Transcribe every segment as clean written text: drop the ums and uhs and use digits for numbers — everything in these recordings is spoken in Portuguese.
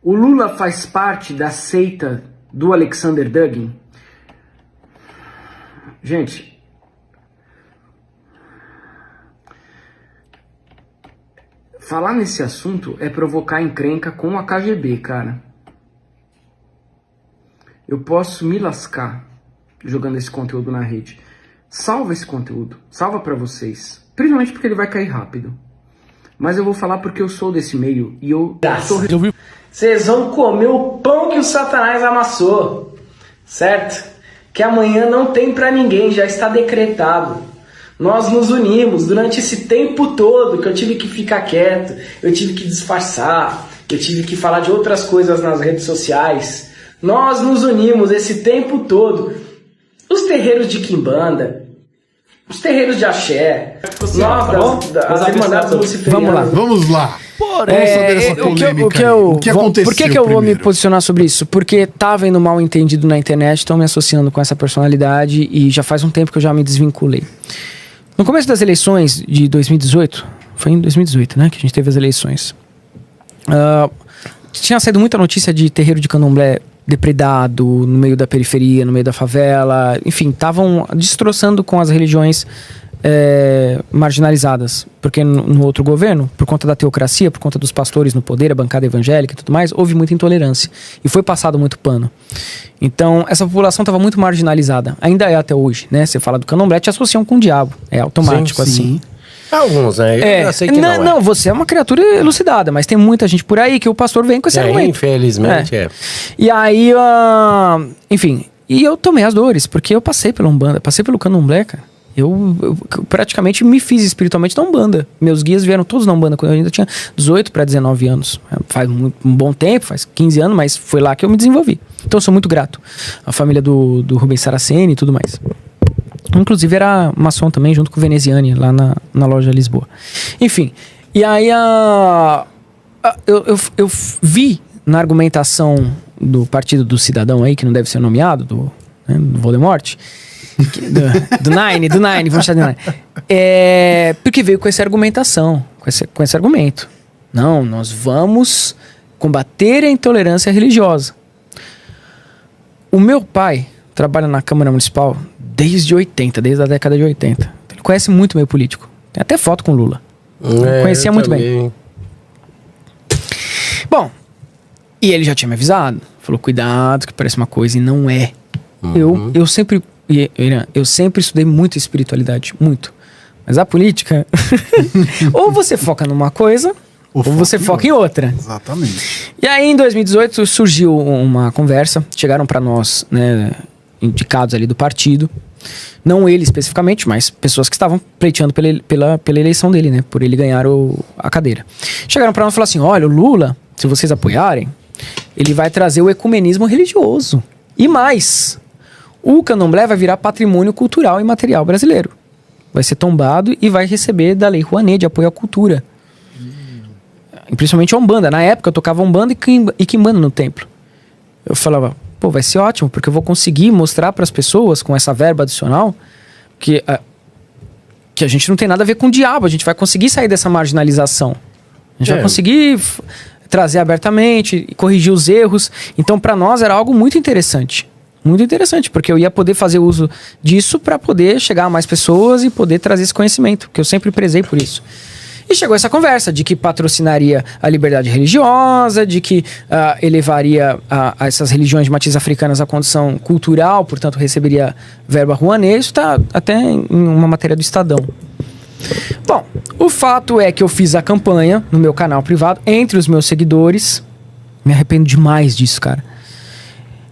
O Lula faz parte da seita do Alexander Dugin? Gente, falar nesse assunto é provocar encrenca com a KGB, cara. Eu posso me lascar jogando esse conteúdo na rede. Salva esse conteúdo, salva pra vocês. Principalmente porque ele vai cair rápido. Mas eu vou falar porque eu sou desse meio e eu sou... Vocês vão comer o pão que o Satanás amassou, certo? Que amanhã não tem pra ninguém, já está decretado. Nós nos unimos durante esse tempo todo que eu tive que ficar quieto, eu tive que disfarçar, eu tive que falar de outras coisas nas redes sociais. Nós nos unimos esse tempo todo. Os terreiros de Quimbanda, os terreiros de Axé, nós das Irmandades Luciferianas. Vamos lá. Vamos saber essa polêmica. O que aconteceu? Por que eu vou me posicionar sobre isso? Porque tá havendo mal entendido na internet, estão me associando com essa personalidade e já faz um tempo que eu já me desvinculei. No começo das eleições de 2018, foi em 2018, né, que a gente teve as eleições. Tinha saído muita notícia de terreiro de candomblé depredado, no meio da periferia, no meio da favela. Enfim, estavam destroçando com as religiões marginalizadas. Porque no outro governo, por conta da teocracia, por conta dos pastores no poder, a bancada evangélica e tudo mais, houve muita intolerância. E foi passado muito pano. Então, essa população estava muito marginalizada. Ainda é até hoje, né? Você fala do candomblé, te associam com o diabo. É automático, sim, assim. Alguns, né? Eu sei que não, você é uma criatura elucidada, mas tem muita gente por aí que o pastor vem com esse argumento. Infelizmente, E aí, enfim, e eu tomei as dores, porque eu passei pela Umbanda, passei pelo candomblé, cara. Eu praticamente me fiz espiritualmente na Umbanda. Meus guias vieram todos na Umbanda quando eu ainda tinha 18 para 19 anos. Faz um bom tempo, faz 15 anos, mas foi lá que eu me desenvolvi. Então eu sou muito grato à família do Rubens Saraceni e tudo mais. Inclusive era maçom também, junto com o Veneziani, lá na loja Lisboa. Enfim, e aí eu vi na argumentação do Partido do Cidadão aí, que não deve ser nomeado, do Voldemort, do Nine, vamos chamar de Nine. Porque veio com essa argumentação, com esse argumento. Não, nós vamos combater a intolerância religiosa. O meu pai trabalha na Câmara Municipal desde a década de 80. Ele conhece muito meio político. Tem até foto com Lula. Conhecia muito bem. Bom, e ele já tinha me avisado. Falou, cuidado, que parece uma coisa e não é. Eu sempre estudei muito espiritualidade, muito. Mas a política, ou você foca numa coisa, ou você foca em outra. Exatamente. E aí, em 2018, surgiu uma conversa. Chegaram para nós, né, indicados ali do partido. Não ele especificamente, mas pessoas que estavam pleiteando pela eleição dele, né? Por ele ganhar a cadeira. Chegaram para nós e falaram assim, olha, o Lula, se vocês apoiarem, ele vai trazer o ecumenismo religioso. E mais, o candomblé vai virar patrimônio cultural e material brasileiro. Vai ser tombado e vai receber da Lei Rouanet de apoio à cultura. Principalmente a Umbanda. Na época eu tocava Umbanda e Quimbanda no templo. Eu falava, pô, vai ser ótimo, porque eu vou conseguir mostrar para as pessoas com essa verba adicional que a gente não tem nada a ver com o diabo. A gente vai conseguir sair dessa marginalização. A gente vai conseguir trazer abertamente e corrigir os erros. Então, para nós era algo muito interessante. Muito interessante, porque eu ia poder fazer uso disso para poder chegar a mais pessoas e poder trazer esse conhecimento, que eu sempre prezei por isso. E chegou essa conversa de que patrocinaria a liberdade religiosa, de que elevaria essas religiões de matriz africanas à condição cultural, portanto receberia verba Rouanet. Isso está até em uma matéria do Estadão. Bom, o fato é que eu fiz a campanha no meu canal privado, entre os meus seguidores. Me arrependo demais disso, cara.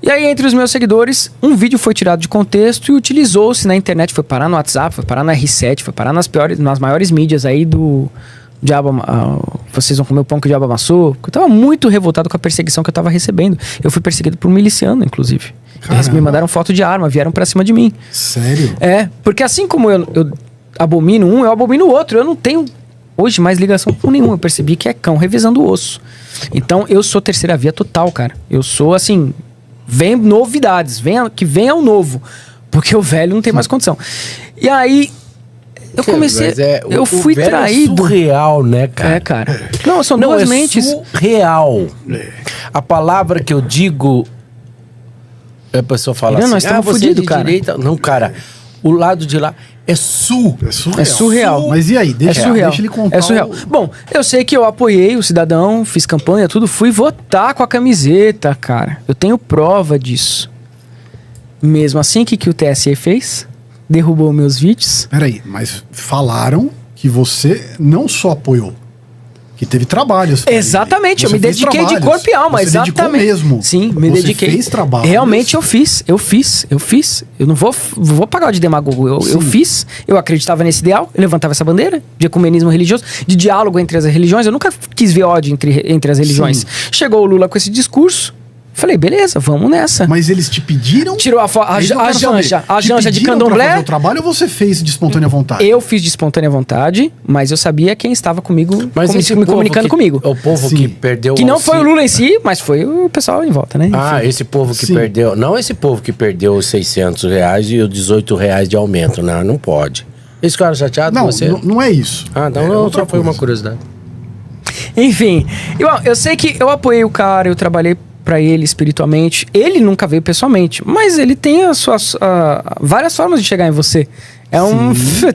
E aí, entre os meus seguidores, um vídeo foi tirado de contexto e utilizou-se na internet. Foi parar no WhatsApp, foi parar no R7, foi parar nas maiores mídias aí do Diabo. Vocês vão comer o pão que o diabo amassou. Eu tava muito revoltado com a perseguição que eu tava recebendo. Eu fui perseguido por um miliciano, inclusive. Eles me mandaram foto de arma, vieram pra cima de mim. Sério? Porque assim como eu abomino um, eu abomino o outro. Eu não tenho hoje mais ligação com nenhum. Eu percebi que é cão revezando o osso. Então eu sou terceira via total, cara. Eu sou assim... Vem novidades, venha o novo. Porque o velho não tem mais condição. E aí, eu comecei... eu fui traído. É surreal, né, cara? Cara. Não, são duas mentes. Surreal. A palavra que eu digo, a pessoa fala Irã, assim, nós estamos você fodidos, é de cara. direita. Não, cara, o lado de lá é sul. É surreal. Mas e aí? Deixa ele contar. É surreal. Bom, eu sei que eu apoiei o cidadão, fiz campanha, tudo, fui votar com a camiseta, cara. Eu tenho prova disso. Mesmo assim, o que o TSE fez? Derrubou meus vídeos. Peraí, mas falaram que você não só apoiou, que teve trabalhos. Exatamente, eu me fez dediquei de trabalhos. corpo e alma, Você exatamente. dedicou mesmo. Sim, me Você dediquei. fez trabalho. Realmente eu fiz. Eu não vou pagar de demagogo. Eu fiz, eu acreditava nesse ideal, eu levantava essa bandeira de ecumenismo religioso, de diálogo entre as religiões. Eu nunca quis ver ódio entre as religiões. Sim. Chegou o Lula com esse discurso. Falei, beleza, vamos nessa. Mas eles te pediram? Tirou a janja de candomblé. Pra fazer o trabalho ou você fez de espontânea vontade? Eu fiz de espontânea vontade, mas eu sabia quem estava comigo, Mas esse me povo comunicando que- comigo. O povo Sim. que perdeu Que não auxílio- foi o Lula em si, mas foi o pessoal em volta, né? Ah, esse povo que Sim. perdeu... Não esse povo que perdeu os R$600 e os R$18 de aumento. Não pode. Eles ficaram chateados Não, com você? não é isso. Ah, não, É não, outra só foi uma coisa. curiosidade. Enfim, eu sei que eu apoiei o cara, eu trabalhei pra ele espiritualmente. Ele nunca veio pessoalmente, mas ele tem as suas várias formas de chegar em você.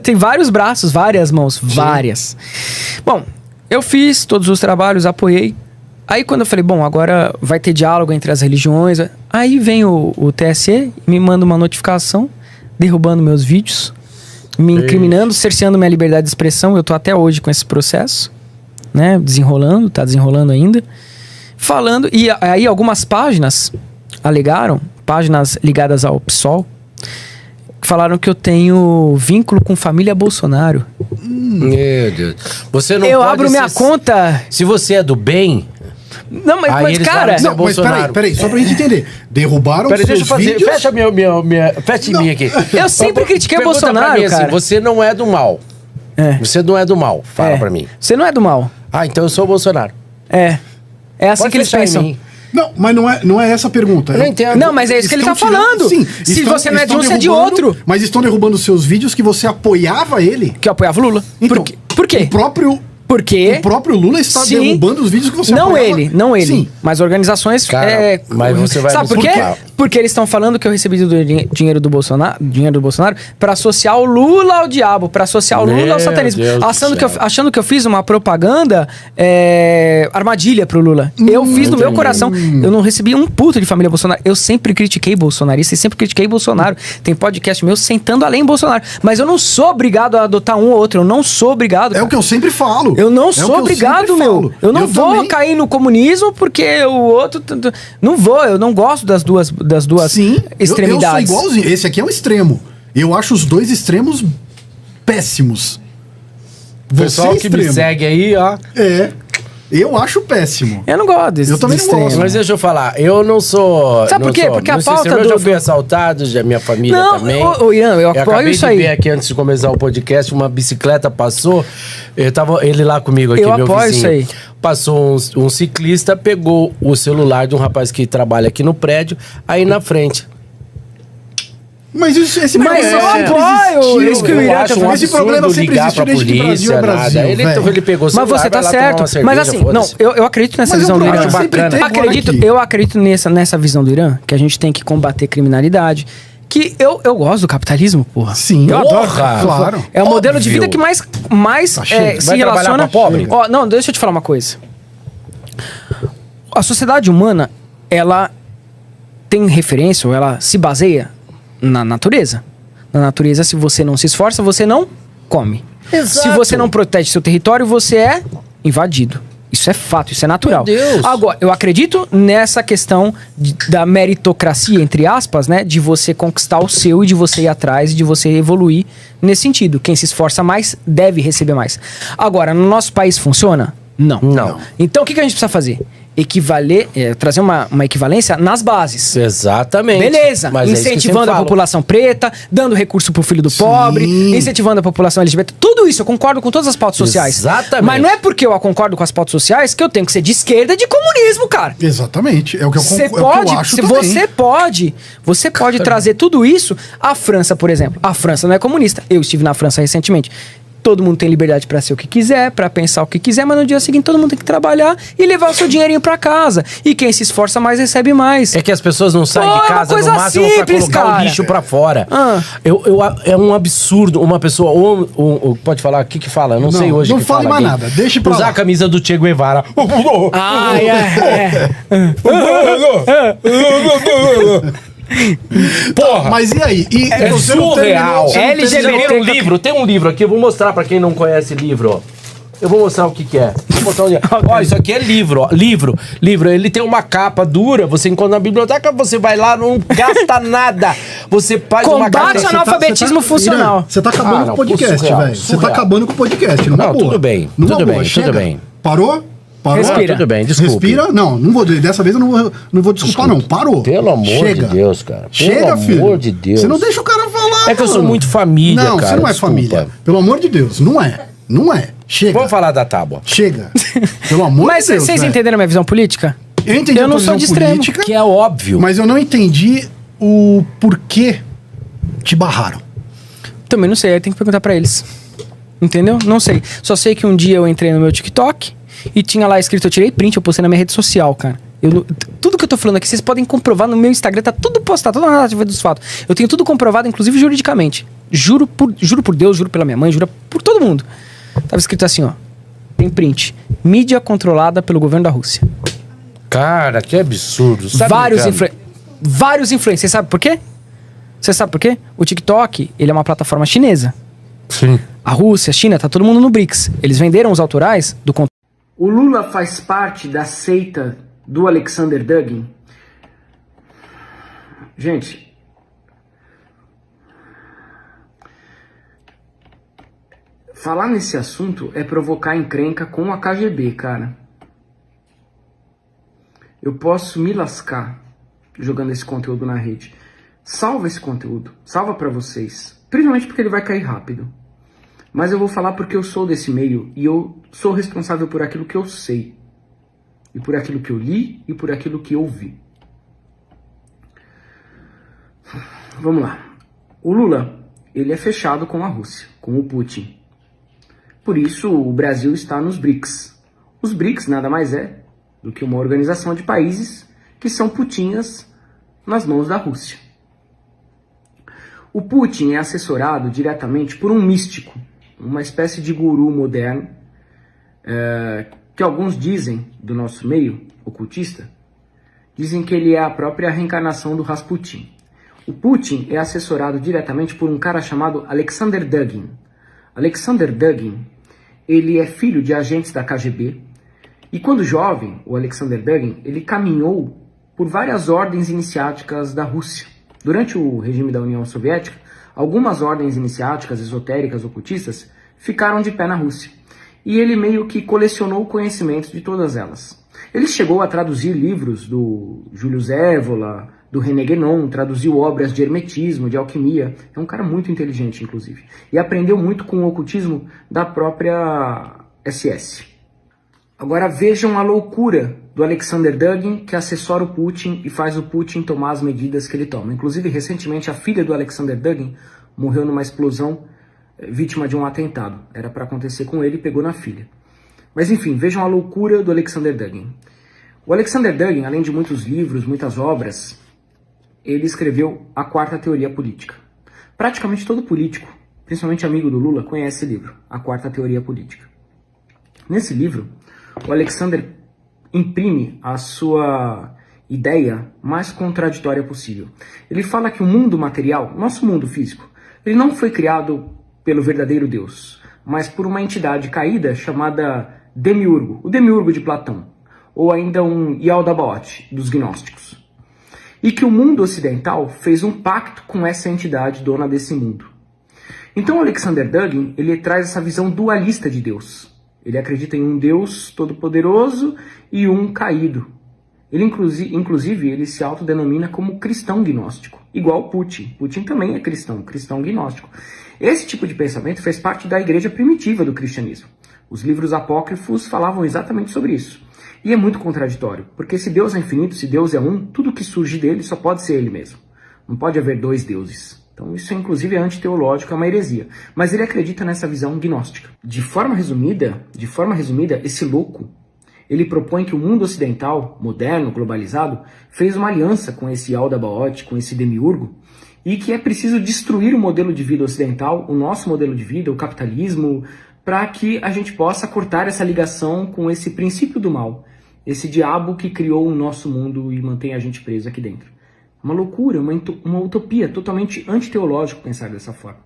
Tem vários braços, várias mãos, várias. Bom, eu fiz todos os trabalhos, apoiei. Aí quando eu falei, bom, agora vai ter diálogo entre as religiões, aí vem o TSE, me manda uma notificação derrubando meus vídeos, me incriminando, cerceando minha liberdade de expressão. Eu tô até hoje com esse processo, né? Tá desenrolando ainda. Falando, e aí algumas páginas alegaram, páginas ligadas ao PSOL, falaram que eu tenho vínculo com família Bolsonaro. Meu Deus. Você não Eu pode abro minha conta. Se você é do bem... Não, Aí mas eles cara. falam que você é Não, mas Bolsonaro. peraí, só pra gente entender. Derrubaram Peraí, os deixa eu seus fazer. vídeos... Fecha fecha em mim aqui. Eu sempre critiquei o Pergunta pra Bolsonaro, mim, assim, cara. você não é do mal. É. Você não é do mal. Fala É. pra mim. Você não é do mal. Ah, então eu sou o Bolsonaro. É. É assim Pode que eles fechar em pensam. mim. Não, mas não é essa a pergunta. Eu não entendo. Não, mas é isso que ele tá Estão falando. Sim, Se você não é de um, estão você é de derrubando- outro. Mas estão derrubando os seus vídeos que você apoiava ele. Que eu apoiava o Lula. Então, Por quê? O próprio Lula está Sim. derrubando os vídeos que você Não apoiava. ele. Sim. Mas organizações. Cara, mas você vai Sabe me por quê? explicar. Porque eles estão falando que eu recebi dinheiro do Bolsonaro pra associar o Lula ao diabo, pra associar o Lula Meu ao satanismo. Deus do céu. Achando que eu fiz uma propaganda armadilha pro Lula. Eu fiz do meu coração. Eu não recebi um puto de família Bolsonaro. Eu sempre critiquei bolsonarista e sempre critiquei Bolsonaro. Tem podcast meu sentando além Bolsonaro. Mas eu não sou obrigado a adotar um ou outro. Eu não sou obrigado. É o que eu sempre falo. Eu não É o sou que eu obrigado, sempre meu. falo. Eu não vou também. cair no comunismo porque o outro. Não vou, eu não gosto das duas Sim, extremidades. Eu sou igualzinho. Esse aqui é um extremo. Eu acho os dois extremos péssimos. O pessoal Você é que me extremo. segue aí, ó. É. Eu acho péssimo. Eu não gosto desse Eu também não extremo. gosto. Mas deixa eu falar, eu não sou. Sabe não por quê? sou- Porque a não sei se pauta eu já do- fui assaltado, já minha família Não, também. ô, Irã, eu apoio acabei isso de aí. ver aqui antes de começar o podcast, uma bicicleta passou. Eu tava ele lá comigo aqui, Eu meu apoio vizinho. isso aí. Passou um ciclista, pegou o celular de um rapaz que trabalha aqui no prédio, aí na frente. Mas esse Mas problema eu sempre apoio existiu. isso que o Eu Irã tá acho um falando. Esse problema absurdo sempre ligar existiu pra desde que polícia, Brasil é Brasil, nada. Ele velho. pegou o Mas celular, você tá vai lá tomar certo. uma cerveja, Mas assim, não, foda-se. eu acredito nessa Mas visão o do problema Irã. sempre teve aqui. Eu acredito nessa visão do Irã, que a gente tem que combater criminalidade. Que eu gosto do capitalismo, porra. Sim, eu adoro. porra, claro. É o modelo de Óbvio. vida que mais cheio. se Vai trabalhar relaciona. pra pobre? Ó, não, deixa eu te falar uma coisa. A sociedade humana, ela tem referência, ou ela se baseia na natureza. Na natureza, se você não se esforça, você não come. Exato. Se você não protege seu território, você é invadido. Isso é fato, isso é natural. Meu Deus. Agora, eu acredito nessa questão da meritocracia, entre aspas, né? De você conquistar o seu e de você ir atrás e de você evoluir nesse sentido. Quem se esforça mais deve receber mais. Agora, no nosso país funciona? Não. Não. Então, o que a gente precisa fazer? Trazer uma equivalência nas bases. Exatamente. Beleza, Mas é isso que eu incentivando sempre a falo. população preta, dando recurso pro filho do pobre, incentivando a população LGBT. Tudo isso, eu concordo com todas as pautas sociais. Exatamente. Mas não é porque eu concordo com as pautas sociais que eu tenho que ser de esquerda e de comunismo, cara. Exatamente. É o que eu, Você é o que pode, eu acho se também. você pode trazer tudo isso. A França, por exemplo. A França não é comunista. Eu estive na França recentemente. Todo mundo tem liberdade pra ser o que quiser, pra pensar o que quiser, mas no dia seguinte todo mundo tem que trabalhar e levar o seu dinheirinho pra casa. E quem se esforça mais recebe mais. É que as pessoas não saem de casa no máximo pra colocar o lixo pra fora. É um absurdo uma pessoa... pode falar? O que fala? Eu não sei hoje. Não fale mais nada. Deixa pra usar lá. a camisa do Che Guevara. Porra! Mas e aí? É surreal. LGBT. Tem um livro aqui, eu vou mostrar pra quem não conhece livro, ó. Eu vou mostrar o que é. Vou mostrar onde é. Ó, isso aqui é livro, ó. Livro. Ele tem uma capa dura, você encontra na biblioteca, você vai lá, não gasta nada. Você faz uma capa. Combate analfabetismo funcional. Você tá acabando com o podcast, velho. Você tá acabando com o podcast, não, boa. Tudo bem. Tudo bem. Parou? Respira. Tudo bem, desculpa. Respira. Não vou. Dessa vez eu não vou desculpar, não. Parou. Pelo amor de Deus, cara. Chega, filho. Pelo amor de Deus. Você não deixa o cara falar, É que eu sou muito família, cara. Não, você não é família. Pelo amor de Deus. Não é. Chega. Vamos falar da tábua. Chega. Pelo amor Mas de Deus. vocês entenderam a minha visão política? Eu entendi Eu a não tua sou visão de extremo. política, Que é óbvio. mas eu não entendi o porquê te barraram. Também não sei, aí tem que perguntar pra eles. Entendeu? Não sei. Só sei que um dia eu entrei no meu TikTok e tinha lá escrito, eu tirei print, eu postei na minha rede social, cara. Tudo que eu tô falando aqui, vocês podem comprovar no meu Instagram, tá tudo postado, toda a narrativa dos fatos. Eu tenho tudo comprovado, inclusive juridicamente. Juro por Deus, juro pela minha mãe, juro por todo mundo. Tava escrito assim, ó. Tem print. Mídia controlada pelo governo da Rússia. Cara, que absurdo. Vários influencers. Você sabe por quê? Você sabe por quê? O TikTok, ele é uma plataforma chinesa. Sim. A Rússia, a China, tá todo mundo no BRICS. Eles venderam os autorais do conteúdo. O Lula faz parte da seita do Alexander Dugin? Gente, falar nesse assunto é provocar encrenca com a KGB, cara. Eu posso me lascar jogando esse conteúdo na rede. Salva esse conteúdo, salva pra vocês. Principalmente porque ele vai cair rápido. Mas eu vou falar porque eu sou desse meio e eu sou responsável por aquilo que eu sei. E por aquilo que eu li e por aquilo que eu vi. Vamos lá. O Lula, ele é fechado com a Rússia, com o Putin. Por isso o Brasil está nos BRICS. Os BRICS nada mais é do que uma organização de países que são putinhas nas mãos da Rússia. O Putin é assessorado diretamente por um místico, uma espécie de guru moderno, que alguns dizem, do nosso meio ocultista, dizem que ele é a própria reencarnação do Rasputin. O Putin é assessorado diretamente por um cara chamado Alexander Dugin. Alexander Dugin, ele é filho de agentes da KGB, e quando jovem, o Alexander Dugin, ele caminhou por várias ordens iniciáticas da Rússia. Durante o regime da União Soviética, algumas ordens iniciáticas, esotéricas, ocultistas, ficaram de pé na Rússia. E ele meio que colecionou conhecimentos de todas elas. Ele chegou a traduzir livros do Júlio Zévola, do René Guénon, traduziu obras de hermetismo, de alquimia. É um cara muito inteligente, inclusive. E aprendeu muito com o ocultismo da própria SS. Agora vejam a loucura do Alexander Dugin, que assessora o Putin e faz o Putin tomar as medidas que ele toma. Inclusive, recentemente, a filha do Alexander Dugin morreu numa explosão, vítima de um atentado. Era para acontecer com ele e pegou na filha. Mas enfim, vejam a loucura do Alexander Dugin. O Alexander Dugin, além de muitos livros, muitas obras, ele escreveu A Quarta Teoria Política. Praticamente todo político, principalmente amigo do Lula, conhece esse livro, A Quarta Teoria Política. Nesse livro, o Alexander imprime a sua ideia mais contraditória possível. Ele fala que o mundo material, nosso mundo físico, ele não foi criado pelo verdadeiro Deus, mas por uma entidade caída chamada Demiurgo, o Demiurgo de Platão, ou ainda um Yaldabaoth dos gnósticos. E que o mundo ocidental fez um pacto com essa entidade dona desse mundo. Então Alexander Dugin, ele traz essa visão dualista de Deus. Ele acredita em um Deus todo-poderoso e um caído. Ele, inclusive, ele se autodenomina como cristão gnóstico, igual Putin. Putin também é cristão gnóstico. Esse tipo de pensamento fez parte da igreja primitiva do cristianismo. Os livros apócrifos falavam exatamente sobre isso. E é muito contraditório, porque se Deus é infinito, se Deus é um, tudo que surge dele só pode ser ele mesmo. Não pode haver dois deuses. Então isso inclusive é antiteológico, é uma heresia. Mas ele acredita nessa visão gnóstica. De forma resumida, esse louco, ele propõe que o mundo ocidental, moderno, globalizado, fez uma aliança com esse Aldabaoth, com esse demiurgo, e que é preciso destruir o modelo de vida ocidental, o nosso modelo de vida, o capitalismo, para que a gente possa cortar essa ligação com esse princípio do mal, esse diabo que criou o nosso mundo e mantém a gente preso aqui dentro. Uma loucura, uma utopia, totalmente antiteológico pensar dessa forma.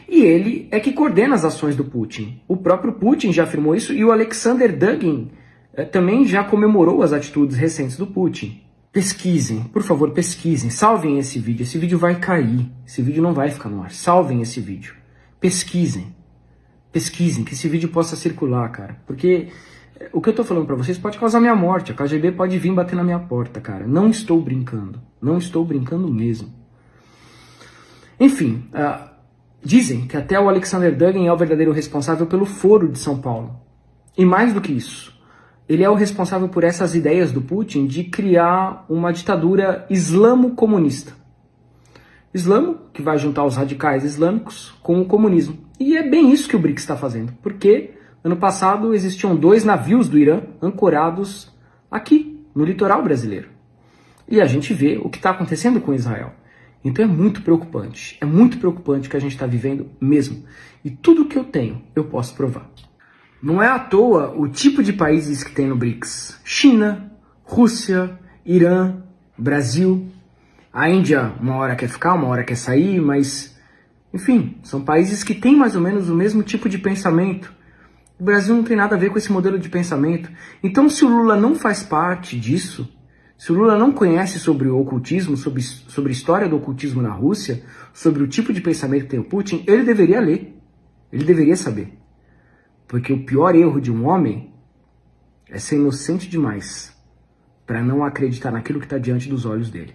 E ele é que coordena as ações do Putin. O próprio Putin já afirmou isso e o Alexander Dugin também já comemorou as atitudes recentes do Putin. Pesquisem, por favor, pesquisem, salvem esse vídeo vai cair, esse vídeo não vai ficar no ar, salvem esse vídeo, pesquisem, que esse vídeo possa circular, cara, porque o que eu tô falando pra vocês pode causar minha morte, a KGB pode vir bater na minha porta, cara, não estou brincando mesmo. Enfim, dizem que até o Alexander Dugin é o verdadeiro responsável pelo Foro de São Paulo, e mais do que isso, ele é o responsável por essas ideias do Putin de criar uma ditadura islamo-comunista. Islamo, que vai juntar os radicais islâmicos com o comunismo. E é bem isso que o BRICS está fazendo, porque ano passado existiam 2 navios do Irã ancorados aqui, no litoral brasileiro. E a gente vê o que está acontecendo com Israel. Então é muito preocupante o que a gente está vivendo mesmo. E tudo que eu tenho, eu posso provar. Não é à toa o tipo de países que tem no BRICS. China, Rússia, Irã, Brasil. A Índia uma hora quer ficar, uma hora quer sair, mas... Enfim, são países que têm mais ou menos o mesmo tipo de pensamento. O Brasil não tem nada a ver com esse modelo de pensamento. Então se o Lula não faz parte disso, se o Lula não conhece sobre o ocultismo, sobre a história do ocultismo na Rússia, sobre o tipo de pensamento que tem o Putin, ele deveria ler. Ele deveria saber. Porque o pior erro de um homem é ser inocente demais para não acreditar naquilo que está diante dos olhos dele.